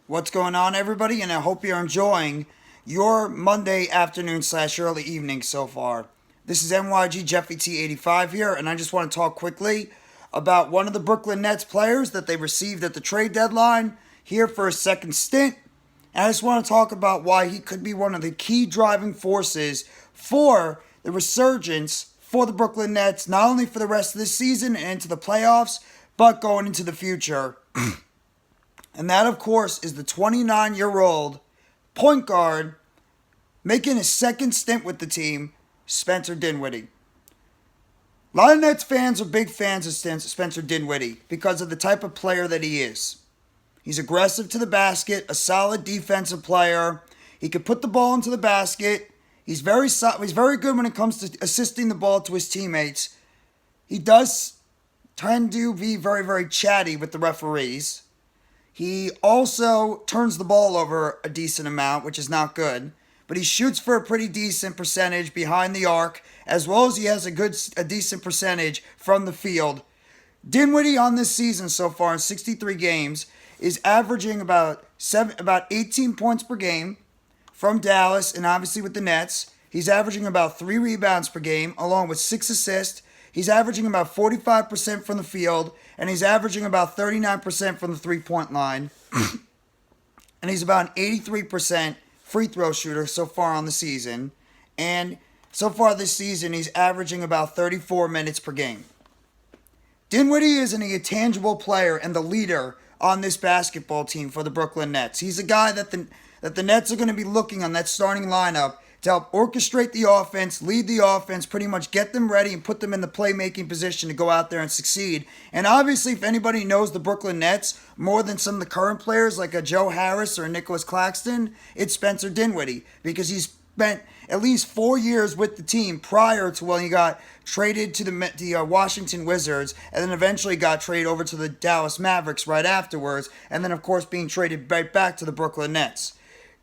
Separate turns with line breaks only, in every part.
What's going on, everybody? And I hope you're enjoying your Monday afternoon / early evening so far. This is NYG Jeffy T85 here, and I just want to talk quickly about one of the Brooklyn Nets players that they received at the trade deadline here for a second stint. And I just want to talk about why he could be one of the key driving forces for the resurgence for the Brooklyn Nets, not only for the rest of this season and into the playoffs, but going into the future. And that, of course, is the 29-year-old point guard making his second stint with the team, Spencer Dinwiddie. A lot of Nets fans are big fans of Spencer Dinwiddie because of the type of player that he is. He's aggressive to the basket, a solid defensive player. He can put the ball into the basket. He's very good when it comes to assisting the ball to his teammates. He does tend to be very, very chatty with the referees. He also turns the ball over a decent amount, which is not good. But he shoots for a pretty decent percentage behind the arc, as well as he has a decent percentage from the field. Dinwiddie on this season so far in 63 games is averaging about 18 points per game from Dallas, and obviously with the Nets. He's averaging about 3 rebounds per game, along with 6 assists. He's averaging about 45% from the field, and he's averaging about 39% from the three-point line. And he's about an 83% free throw shooter so far on the season. And so far this season, he's averaging about 34 minutes per game. Dinwiddie is an intangible player and the leader on this basketball team for the Brooklyn Nets. He's a guy that the Nets are going to be looking on that starting lineup to help orchestrate the offense, lead the offense, pretty much get them ready and put them in the playmaking position to go out there and succeed. And obviously, if anybody knows the Brooklyn Nets more than some of the current players like a Joe Harris or a Nicholas Claxton, it's Spencer Dinwiddie, because he's spent at least 4 years with the team prior to when he got traded to the Washington Wizards, and then eventually got traded over to the Dallas Mavericks right afterwards, and then of course being traded right back to the Brooklyn Nets.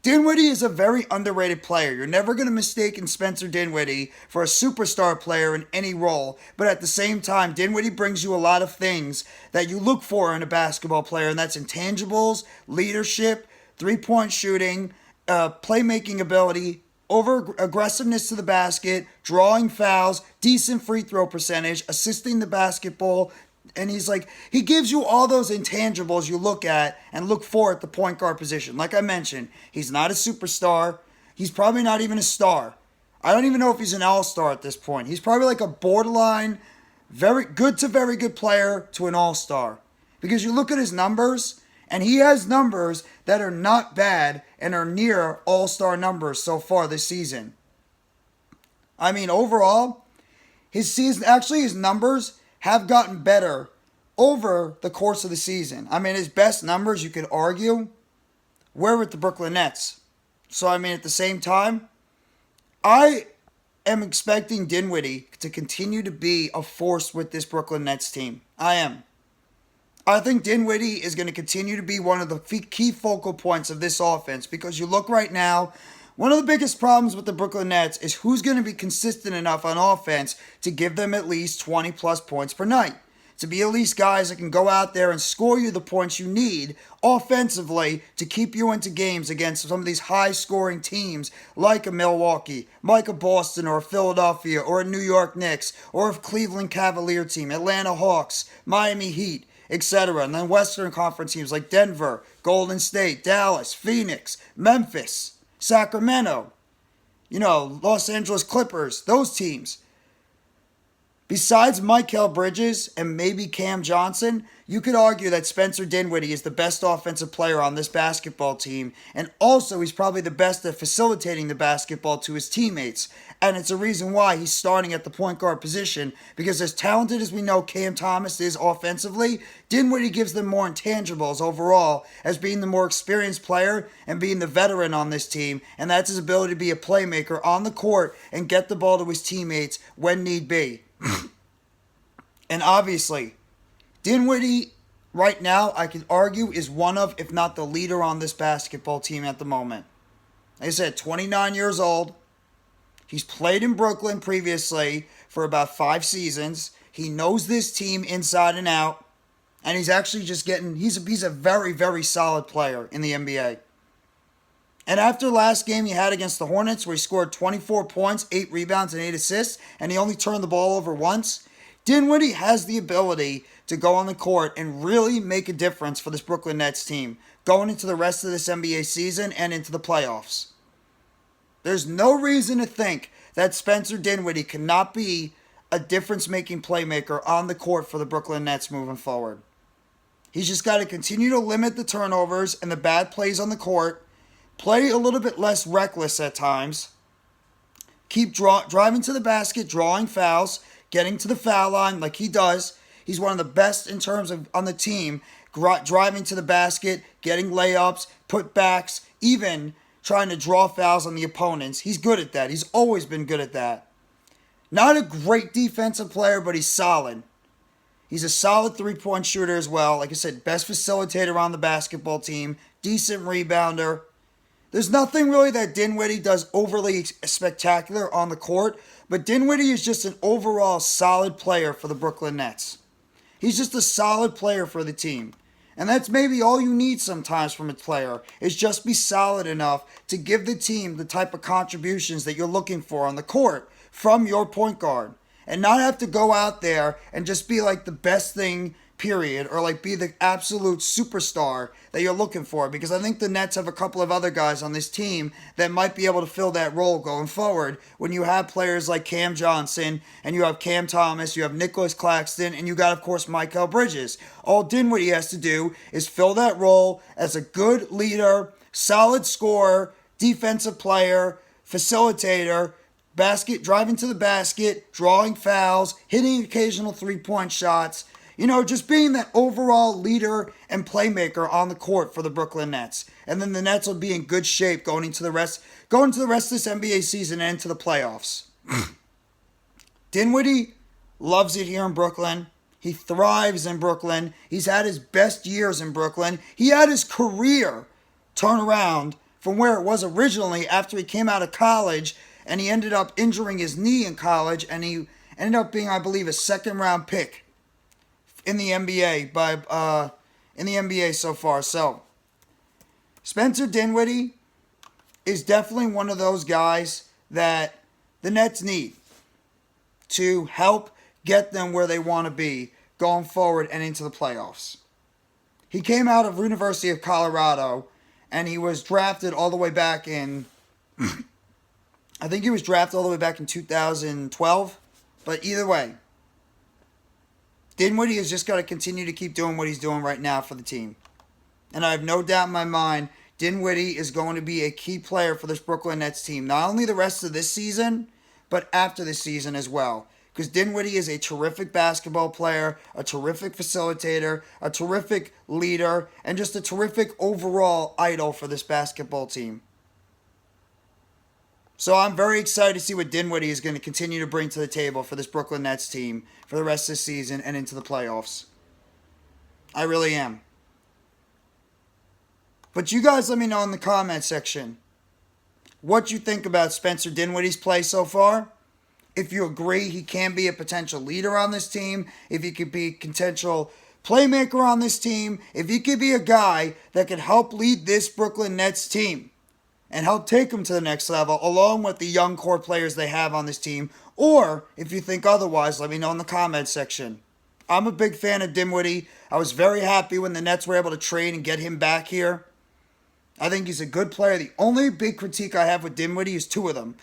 Dinwiddie is a very underrated player. You're never going to mistake Spencer Dinwiddie for a superstar player in any role. But at the same time, Dinwiddie brings you a lot of things that you look for in a basketball player. And that's intangibles, leadership, three-point shooting, playmaking ability, over-aggressiveness to the basket, drawing fouls, decent free throw percentage, assisting the basketball. And he gives you all those intangibles you look at and look for at the point guard position. Like I mentioned, he's not a superstar. He's probably not even a star. I don't even know if he's an all-star at this point. He's probably like a borderline, very good to very good player to an all-star. Because you look at his numbers, and he has numbers that are not bad and are near all-star numbers so far this season. I mean, overall, his numbers have gotten better over the course of the season. I mean, his best numbers, you could argue, were with the Brooklyn Nets. So, I mean, at the same time, I am expecting Dinwiddie to continue to be a force with this Brooklyn Nets team. I am. I think Dinwiddie is going to continue to be one of the key focal points of this offense, because you look right now, one of the biggest problems with the Brooklyn Nets is who's going to be consistent enough on offense to give them at least 20-plus points per night. To be at least guys that can go out there and score you the points you need offensively to keep you into games against some of these high-scoring teams like a Milwaukee, like a Boston or a Philadelphia or a New York Knicks or a Cleveland Cavalier team, Atlanta Hawks, Miami Heat, etc. And then Western Conference teams like Denver, Golden State, Dallas, Phoenix, Memphis, Sacramento, Los Angeles Clippers, those teams. Besides Mikal Bridges and maybe Cam Johnson, you could argue that Spencer Dinwiddie is the best offensive player on this basketball team, and also he's probably the best at facilitating the basketball to his teammates. And it's a reason why he's starting at the point guard position, because as talented as we know Cam Thomas is offensively, Dinwiddie gives them more intangibles overall as being the more experienced player and being the veteran on this team, and that's his ability to be a playmaker on the court and get the ball to his teammates when need be. And obviously, Dinwiddie, right now, I could argue, is one of, if not the leader on this basketball team at the moment. Like I said, 29 years old. He's played in Brooklyn previously for about 5 seasons. He knows this team inside and out. And he's actually just he's a very, very solid player in the NBA. And after last game he had against the Hornets, where he scored 24 points, 8 rebounds, and 8 assists, and he only turned the ball over once, Dinwiddie has the ability to go on the court and really make a difference for this Brooklyn Nets team going into the rest of this NBA season and into the playoffs. There's no reason to think that Spencer Dinwiddie cannot be a difference-making playmaker on the court for the Brooklyn Nets moving forward. He's just got to continue to limit the turnovers and the bad plays on the court, play a little bit less reckless at times, keep driving to the basket, drawing fouls, getting to the foul line like he does. He's one of the best in terms of on the team, driving to the basket, getting layups, putbacks, even trying to draw fouls on the opponents. He's good at that. He's always been good at that. Not a great defensive player, but he's solid. He's a solid three-point shooter as well. Like I said, best facilitator on the basketball team, decent rebounder. There's nothing really that Dinwiddie does overly spectacular on the court, but Dinwiddie is just an overall solid player for the Brooklyn Nets. He's just a solid player for the team. And that's maybe all you need sometimes from a player, is just be solid enough to give the team the type of contributions that you're looking for on the court from your point guard. And not have to go out there and just be like the best thing, period, or like be the absolute superstar that you're looking for. Because I think the Nets have a couple of other guys on this team that might be able to fill that role going forward. When you have players like Cam Johnson, and you have Cam Thomas, you have Nicholas Claxton, and you got, of course, Mikal Bridges. All Dinwiddie has to do is fill that role as a good leader, solid scorer, defensive player, facilitator, driving to the basket, drawing fouls, hitting occasional three-point shots. You know, just being that overall leader and playmaker on the court for the Brooklyn Nets. And then the Nets will be in good shape going into the rest of this NBA season and into the playoffs. Dinwiddie loves it here in Brooklyn. He thrives in Brooklyn. He's had his best years in Brooklyn. He had his career turn around from where it was originally after he came out of college, and he ended up injuring his knee in college, and he ended up being, I believe, a second-round pick in the NBA in the NBA so far. So Spencer Dinwiddie is definitely one of those guys that the Nets need to help get them where they want to be going forward and into the playoffs. He came out of University of Colorado, and he was drafted all the way back in I think he was drafted all the way back in 2012. But either way, Dinwiddie has just got to continue to keep doing what he's doing right now for the team. And I have no doubt in my mind, Dinwiddie is going to be a key player for this Brooklyn Nets team. Not only the rest of this season, but after this season as well. Because Dinwiddie is a terrific basketball player, a terrific facilitator, a terrific leader, and just a terrific overall idol for this basketball team. So I'm very excited to see what Dinwiddie is going to continue to bring to the table for this Brooklyn Nets team for the rest of the season and into the playoffs. I really am. But you guys let me know in the comment section what you think about Spencer Dinwiddie's play so far. If you agree he can be a potential leader on this team, if he could be a potential playmaker on this team, if he could be a guy that could help lead this Brooklyn Nets team and help take them to the next level, along with the young core players they have on this team. Or, if you think otherwise, let me know in the comments section. I'm a big fan of Dinwiddie. I was very happy when the Nets were able to trade and get him back here. I think he's a good player. The only big critique I have with Dinwiddie is two of them.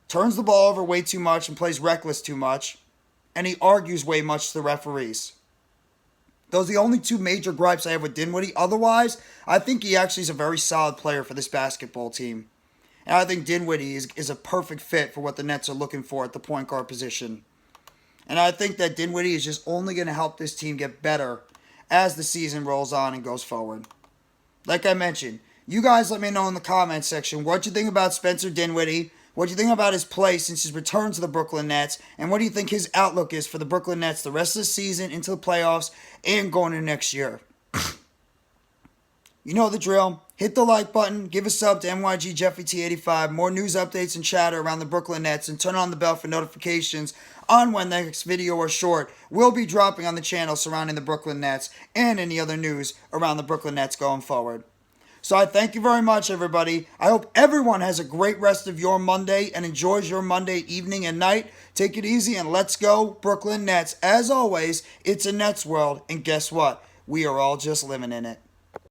Turns the ball over way too much and plays reckless too much. And he argues way much to the referees. Those are the only two major gripes I have with Dinwiddie. Otherwise, I think he actually is a very solid player for this basketball team. And I think Dinwiddie is a perfect fit for what the Nets are looking for at the point guard position. And I think that Dinwiddie is just only going to help this team get better as the season rolls on and goes forward. Like I mentioned, you guys let me know in the comments section what you think about Spencer Dinwiddie. What do you think about his play since his return to the Brooklyn Nets? And what do you think his outlook is for the Brooklyn Nets the rest of the season, into the playoffs, and going into next year? You know the drill. Hit the like button, give a sub to NYG Jeffy T85, more news updates and chatter around the Brooklyn Nets, and turn on the bell for notifications on when the next video or short will be dropping on the channel surrounding the Brooklyn Nets and any other news around the Brooklyn Nets going forward. So I thank you very much, everybody. I hope everyone has a great rest of your Monday and enjoys your Monday evening and night. Take it easy and let's go, Brooklyn Nets. As always, it's a Nets world, and guess what? We are all just living in it.